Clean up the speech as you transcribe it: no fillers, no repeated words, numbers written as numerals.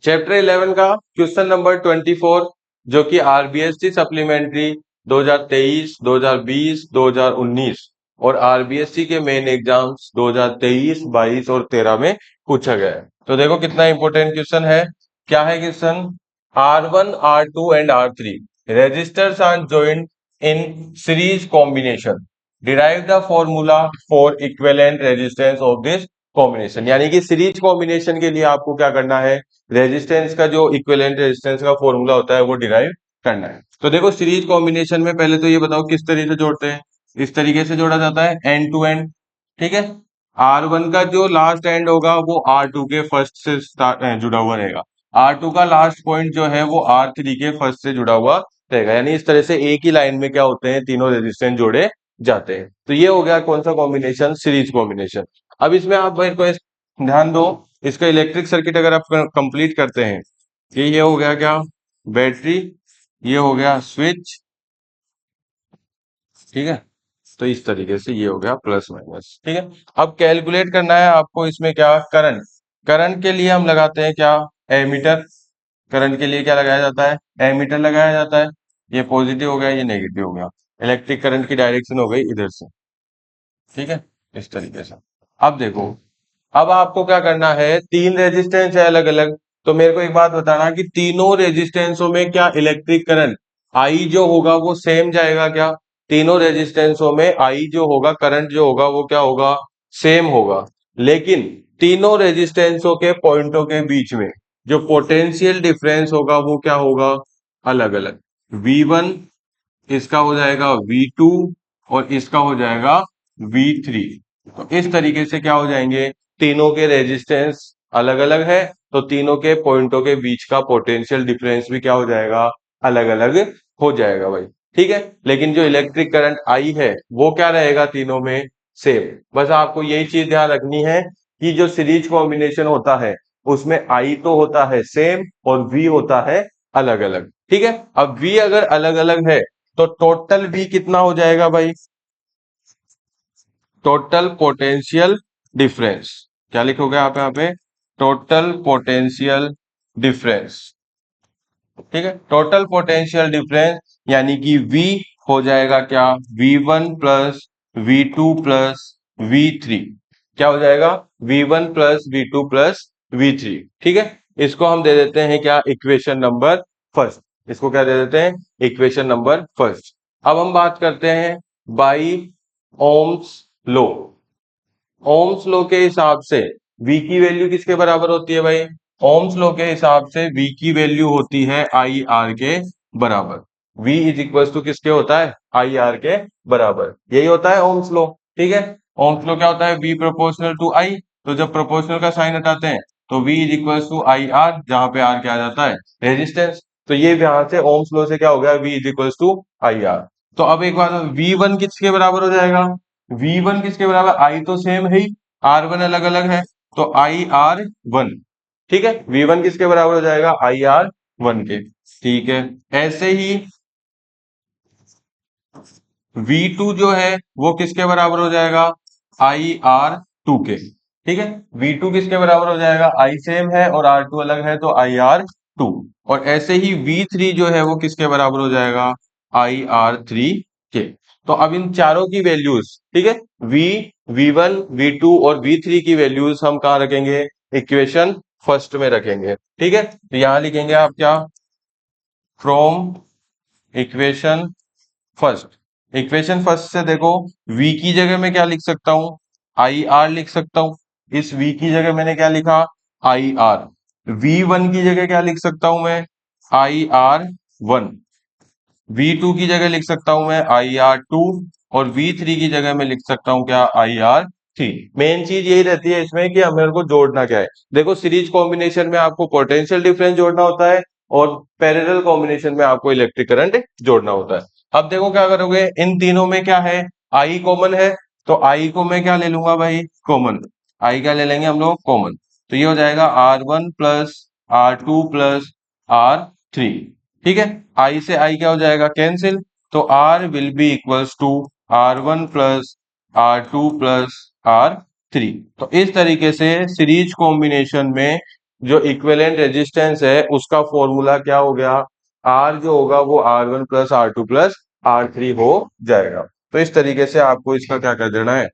Chapter 11 का question number 24 जो कि आरबीएससी सप्लीमेंट्री 2023, 2020, 2019 और आरबीएससी के मेन एग्जाम्स 2023, 22 और 13 में पूछा गया है। तो देखो कितना इंपॉर्टेंट क्वेश्चन है। क्या है question? R1, R2 and R3 resistors are joined in series combination. Derive the formula for equivalent resistance of this combination. यानी कि सीरीज कॉम्बिनेशन के लिए आपको क्या करना है? रेजिस्टेंस का जो इक्विवेलेंट रेजिस्टेंस का फॉर्मूला होता है वो डिराइव करना है। तो देखो सीरीज कॉम्बिनेशन में पहले तो ये बताओ किस तरीके से जोड़ते हैं। इस तरीके से जोड़ा जाता है एंड टू एंड, ठीक है। R1 का जो लास्ट एंड होगा वो R2 के फर्स्ट से जुड़ा हुआ रहेगा। R2 का लास्ट पॉइंट जो है वो R3 के फर्स्ट से जुड़ा हुआ रहेगा। यानी इस तरह से एक ही लाइन में क्या होते हैं, तीनों रेजिस्टेंस जोड़े जाते हैं। तो ये हो गया कौन सा कॉम्बिनेशन? Series combination. अब इसमें आप मेरे को ध्यान दो, इसका इलेक्ट्रिक सर्किट अगर आप कंप्लीट करते हैं, ये हो गया क्या? बैटरी, ये हो गया स्विच, ठीक है। तो इस तरीके से ये हो गया प्लस माइनस, ठीक है। अब कैलकुलेट करना है आपको इसमें क्या? करंट। करंट के लिए हम लगाते हैं क्या? एमीटर। करंट के लिए क्या लगाया जाता है? एमीटर लगाया जाता है। ये पॉजिटिव हो गया, ये नेगेटिव हो गया। इलेक्ट्रिक करंट की डायरेक्शन हो गई इधर से, ठीक है, इस तरीके से। अब देखो, अब आपको क्या करना है? तीन रेजिस्टेंस है अलग अलग। तो मेरे को एक बात बताना कि तीनों रेजिस्टेंसों में क्या इलेक्ट्रिक करंट आई जो होगा वो सेम जाएगा क्या? तीनों रेजिस्टेंसों में आई जो होगा, करंट जो होगा वो क्या होगा? सेम होगा। लेकिन तीनों रेजिस्टेंसों के पॉइंटों के बीच में जो पोटेंशियल डिफरेंस होगा वो क्या होगा? अलग अलग। V1 इसका हो जाएगा V2 और इसका हो जाएगा V3। तो इस तरीके से क्या हो जाएंगे? तीनों के रेजिस्टेंस अलग अलग है, तो तीनों के पॉइंटों के बीच का पोटेंशियल डिफरेंस भी क्या हो जाएगा? अलग अलग हो जाएगा भाई, ठीक है। लेकिन जो इलेक्ट्रिक करंट आई है वो क्या रहेगा? तीनों में सेम। बस आपको यही चीज ध्यान रखनी है कि जो सीरीज कॉम्बिनेशन होता है उसमें आई तो होता है सेम और वी होता है अलग अलग, ठीक है। अब वी अगर अलग अलग है तो टोटल वी कितना हो जाएगा भाई? Total potential difference. क्या लिखोगे आप यहाँ पे? टोटल पोटेंशियल डिफरेंस, ठीक है। टोटल पोटेंशियल डिफरेंस यानी कि V हो जाएगा क्या? V1 plus V2 plus V3। क्या हो जाएगा? V1 plus V2 plus V3, ठीक है। इसको हम दे देते हैं क्या? Equation number first. इसको क्या दे देते हैं? Equation number first. अब हम बात करते हैं बाई ओम्स लो। ओम्स लो के हिसाब से V की वैल्यू किसके बराबर होती है भाई? ओम्स लो के हिसाब से V की वैल्यू होती है आई आर के बराबर। V इज इक्वल टू किसके होता है? आई आर के बराबर। यही होता है ओम्स लो, ठीक है। ओम्स लो क्या होता है? V proportional to I. तो जब प्रोपोर्शनल का साइन हटाते हैं तो V is equal to I R, जहां पे आर क्या आ जाता है? रेजिस्टेंस। तो ये यहां से ओम्स लो से क्या हो गया? V is equal to I R. तो अब एक बात, V1 किसके बराबर हो जाएगा? V1 किसके बराबर? आई तो सेम है ही, R1 अलग अलग है, तो IR1, ठीक है। V1 किसके बराबर हो जाएगा? IR1 के, ठीक है। ऐसे ही V2 जो है वो किसके बराबर हो जाएगा? IR2 के, ठीक है। V2 किसके बराबर हो जाएगा? I सेम है और R2 अलग है तो IR2। और ऐसे ही V3 जो है वो किसके बराबर हो जाएगा? IR3 के। तो अब इन चारों की वैल्यूज, ठीक है, V, V1, V2 और V3 की वैल्यूज हम कहाँ रखेंगे? इक्वेशन फर्स्ट में रखेंगे, ठीक है। तो यहां लिखेंगे आप क्या? From equation first. Equation first से देखो, V की जगह में क्या लिख सकता हूं? आई आर लिख सकता हूं। इस V की जगह मैंने क्या लिखा? I R. V1 की जगह क्या लिख सकता हूं मैं? IR1। V2 की जगह लिख सकता हूं मैं IR2 और V3 की जगह में लिख सकता हूं क्या? IR3। मेन चीज यही रहती है इसमें कि हमें को जोड़ना क्या है। देखो सीरीज कॉम्बिनेशन में आपको पोटेंशियल डिफरेंस जोड़ना होता है और पैरेलल कॉम्बिनेशन में आपको इलेक्ट्रिक करंट जोड़ना होता है। अब देखो क्या करोगे, इन तीनों में क्या है? आई कॉमन है, तो आई को मैं क्या ले लूंगा भाई? कॉमन। आई क्या ले लेंगे हम लोग? कॉमन। तो ये हो जाएगा R1 plus R2 plus R3, ठीक है। आई से आई क्या हो जाएगा? कैंसिल। तो R will be equals to R1 plus R2 plus R3। तो इस तरीके से सीरीज कॉम्बिनेशन में जो इक्विवेलेंट रेजिस्टेंस है उसका फॉर्मूला क्या हो गया, आर जो होगा वो R1 plus R2 plus R3 हो जाएगा। तो इस तरीके से आपको इसका क्या कर देना है,